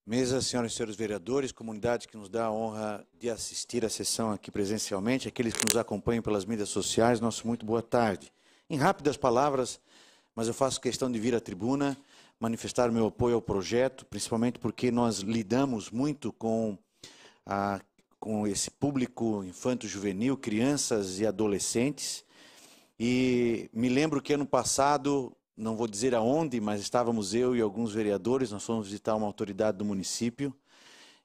Mesa, senhoras e senhores vereadores, comunidade que nos dá a honra de assistir à sessão aqui presencialmente, aqueles que nos acompanham pelas mídias sociais, nosso muito boa tarde. Em rápidas palavras, mas eu faço questão de vir à tribuna, manifestar o meu apoio ao projeto, principalmente porque nós lidamos muito com esse público infanto-juvenil, crianças e adolescentes, e me lembro que ano passado, não vou dizer aonde, mas estávamos eu e alguns vereadores, nós fomos visitar uma autoridade do município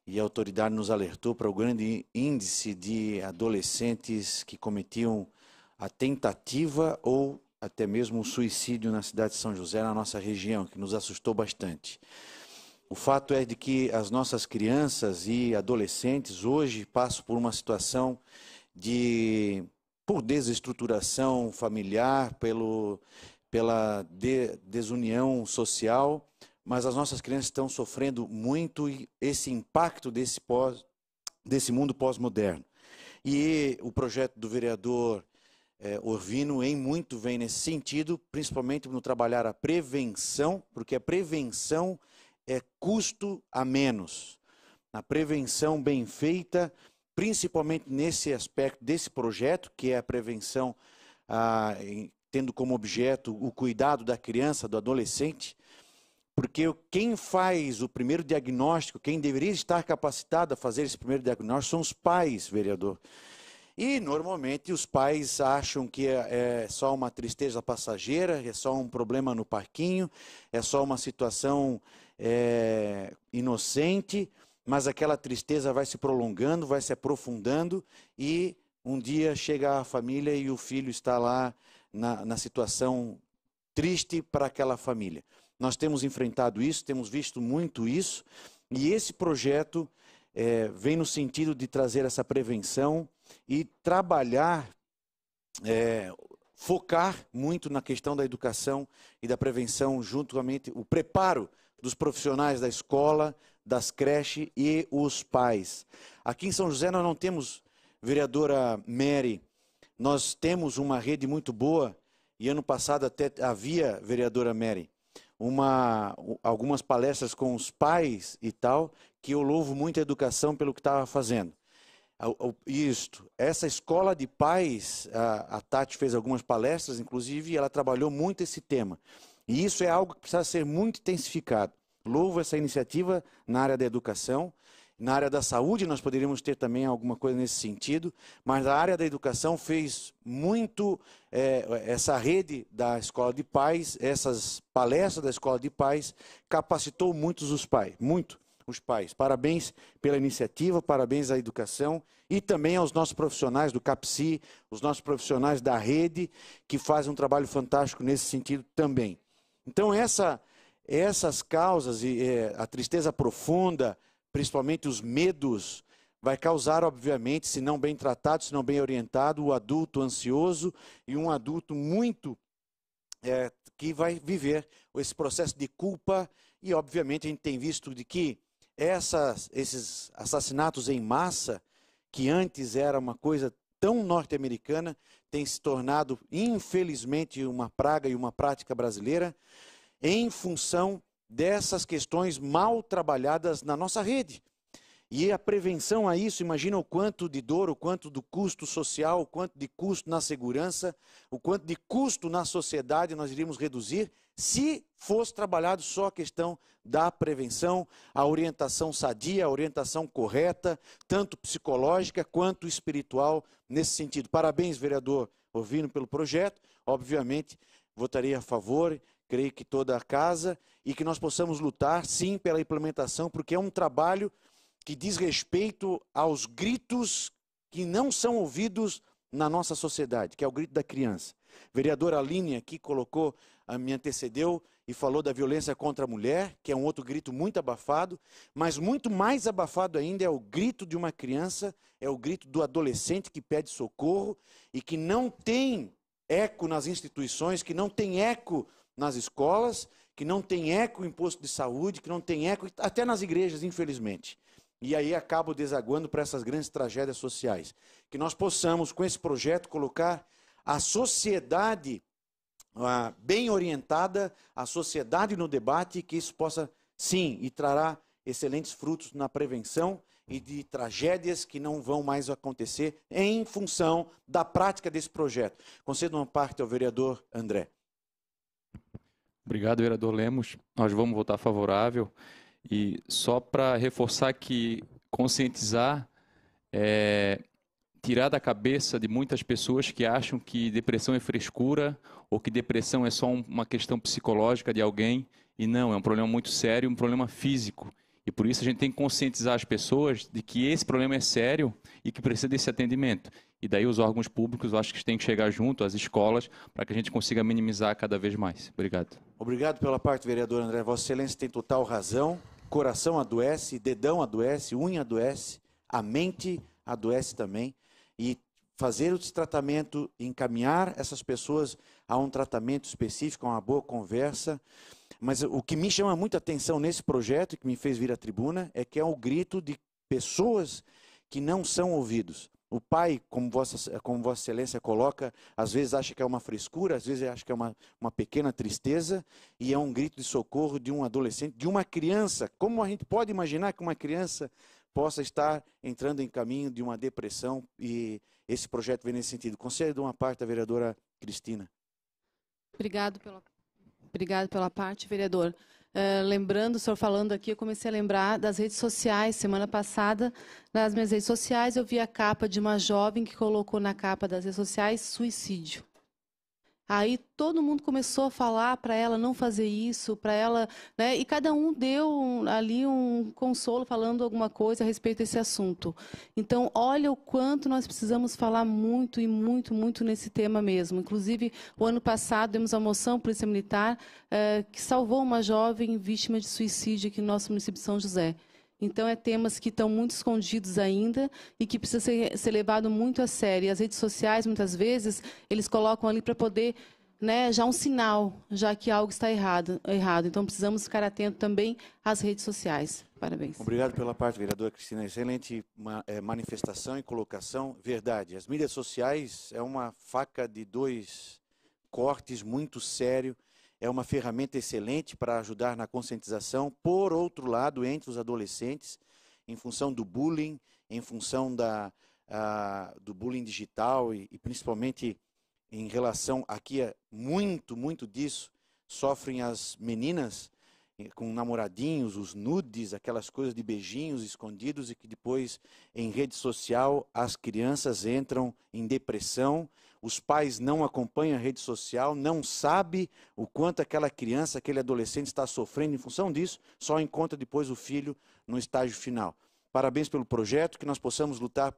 e a autoridade nos alertou para o grande índice de adolescentes que cometiam a tentativa ou até mesmo o suicídio na cidade de São José, na nossa região, que nos assustou bastante. O fato é de que as nossas crianças e adolescentes hoje passam por uma situação por desestruturação familiar, pela desunião social, mas as nossas crianças estão sofrendo muito esse impacto desse mundo pós-moderno. E o projeto do vereador Orvino em muito vem nesse sentido, principalmente no trabalhar a prevenção, porque a prevenção é custo a menos. A prevenção bem feita, principalmente nesse aspecto desse projeto, que é a prevenção tendo como objeto o cuidado da criança, do adolescente, porque quem faz o primeiro diagnóstico, quem deveria estar capacitado a fazer esse primeiro diagnóstico são os pais, vereador. E normalmente os pais acham que é só uma tristeza passageira, é só um problema no parquinho, é só uma situação inocente, mas aquela tristeza vai se prolongando, vai se aprofundando e um dia chega a família e o filho está lá na situação triste para aquela família. Nós temos enfrentado isso, temos visto muito isso, e esse projeto vem no sentido de trazer essa prevenção e trabalhar, focar muito na questão da educação e da prevenção, juntamente o preparo dos profissionais da escola, das creches e os pais. Aqui em São José nós não temos, vereadora Mary, nós temos uma rede muito boa, e ano passado até havia, vereadora Mary, algumas palestras com os pais e tal, que eu louvo muito a educação pelo que estava fazendo. Essa escola de pais, a Tati fez algumas palestras, inclusive, e ela trabalhou muito esse tema. E isso é algo que precisa ser muito intensificado. Louvo essa iniciativa na área da educação. Na área da saúde nós poderíamos ter também alguma coisa nesse sentido, mas a área da educação fez muito essa rede da escola de pais, essas palestras da escola de pais, capacitou muitos os pais. Parabéns pela iniciativa, parabéns à educação e também aos nossos profissionais do CAPSI, os nossos profissionais da rede, que fazem um trabalho fantástico nesse sentido também. Então essas causas e a tristeza profunda, principalmente os medos, vai causar, obviamente, se não bem tratado, se não bem orientado, o adulto ansioso e um adulto muito que vai viver esse processo de culpa. E, obviamente, a gente tem visto de que esses assassinatos em massa, que antes era uma coisa tão norte-americana, tem se tornado, infelizmente, uma praga e uma prática brasileira, em função dessas questões mal trabalhadas na nossa rede. E a prevenção a isso, imagina o quanto de dor, o quanto do custo social, o quanto de custo na segurança, o quanto de custo na sociedade nós iríamos reduzir se fosse trabalhado só a questão da prevenção, a orientação sadia, a orientação correta, tanto psicológica quanto espiritual nesse sentido. Parabéns, vereador Orvino, pelo projeto. Obviamente, votarei a favor, creio que toda a casa, e que nós possamos lutar, sim, pela implementação, porque é um trabalho que diz respeito aos gritos que não são ouvidos na nossa sociedade, que é o grito da criança. A vereadora Aline aqui me antecedeu e falou da violência contra a mulher, que é um outro grito muito abafado, mas muito mais abafado ainda é o grito de uma criança, é o grito do adolescente que pede socorro e que não tem eco nas instituições, que não tem eco nas escolas, que não tem eco em posto de saúde, que não tem eco até nas igrejas, infelizmente. E aí acaba desaguando para essas grandes tragédias sociais. Que nós possamos, com esse projeto, colocar a sociedade bem orientada, a sociedade no debate, que isso possa, sim, e trará excelentes frutos na prevenção e de tragédias que não vão mais acontecer em função da prática desse projeto. Concedo uma parte ao vereador André. Obrigado, vereador Lemos. Nós vamos votar favorável. E só para reforçar que conscientizar, tirar da cabeça de muitas pessoas que acham que depressão é frescura ou que depressão é só uma questão psicológica de alguém. E não, é um problema muito sério, um problema físico. E por isso a gente tem que conscientizar as pessoas de que esse problema é sério e que precisa desse atendimento. E daí os órgãos públicos, eu acho que têm que chegar junto, as escolas, para que a gente consiga minimizar cada vez mais. Obrigado. Obrigado pela parte, vereador André. Vossa Excelência tem total razão. Coração adoece, dedão adoece, unha adoece, a mente adoece também. E fazer esse tratamento, encaminhar essas pessoas a um tratamento específico, a uma boa conversa. Mas o que me chama muita atenção nesse projeto, que me fez vir à tribuna, é que é o grito de pessoas que não são ouvidos. O pai, como Vossa Excelência coloca, às vezes acha que é uma frescura, às vezes acha que é uma pequena tristeza, e é um grito de socorro de um adolescente, de uma criança. Como a gente pode imaginar que uma criança possa estar entrando em caminho de uma depressão, e esse projeto vem nesse sentido. Concedo uma parte à vereadora Cristina. Obrigado pela parte, vereador. Lembrando, o senhor falando aqui, eu comecei a lembrar das redes sociais. Semana passada, nas minhas redes sociais, eu vi a capa de uma jovem que colocou na capa das redes sociais suicídio. Aí todo mundo começou a falar para ela não fazer isso, para ela, né? E cada um deu ali um consolo falando alguma coisa a respeito desse assunto. Então, olha o quanto nós precisamos falar muito e muito, muito nesse tema mesmo. Inclusive, o ano passado, demos a moção Polícia Militar que salvou uma jovem vítima de suicídio aqui no nosso município de São José. Então, temas que estão muito escondidos ainda e que precisa ser levado muito a sério. E as redes sociais, muitas vezes, eles colocam ali para poder, né, já um sinal, já que algo está errado. Então, precisamos ficar atentos também às redes sociais. Parabéns. Obrigado pela parte, vereadora Cristina. Excelente manifestação e colocação. Verdade, as mídias sociais é uma faca de dois cortes muito sério. É uma ferramenta excelente para ajudar na conscientização, por outro lado, entre os adolescentes, em função do bullying, em função do bullying digital e principalmente em relação, aqui muito disso, sofrem as meninas com namoradinhos, os nudes, aquelas coisas de beijinhos escondidos e que depois em rede social as crianças entram em depressão. Os pais não acompanham a rede social, não sabem o quanto aquela criança, aquele adolescente está sofrendo em função disso, só encontra depois o filho no estágio final. Parabéns pelo projeto, que nós possamos lutar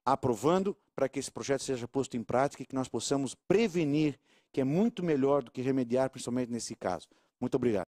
aprovando para que esse projeto seja posto em prática e que nós possamos prevenir, que é muito melhor do que remediar, principalmente nesse caso. Muito obrigado.